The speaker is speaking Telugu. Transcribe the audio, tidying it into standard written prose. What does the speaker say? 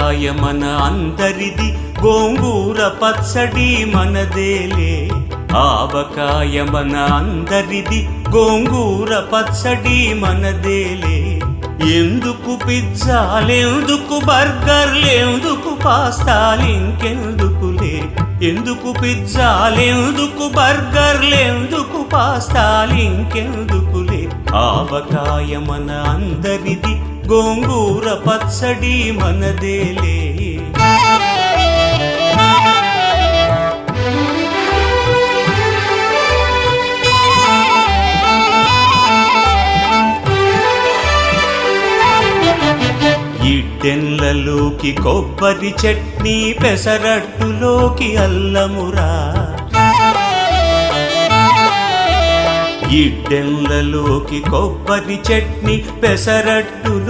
ఆవకాయ మన అందరిది, గోంగూర పచ్చడి మనదేలే. ఆవకాయ మన అందరిది, గోంగూర పచ్చడి మనదేలే. ఎందుకు పిజ్జాలెందుకు బర్గర్లెందుకు పాస్తాలింకెందుకులే. ఎందుకు పిజ్జాలెందుకు బర్గర్లెందుకు పాస్తాలింకెందుకులే. ఆవకాయ మన అందరిది, గోంగూర పచ్చడి మనదేలే. ఇడ్డెన్లలోకి కొబ్బరి చట్నీ, పెసరట్టులోకి అల్లమురా. ఇడ్డెన్లలోకి కొబ్బరి చట్నీ, పెసరట్టు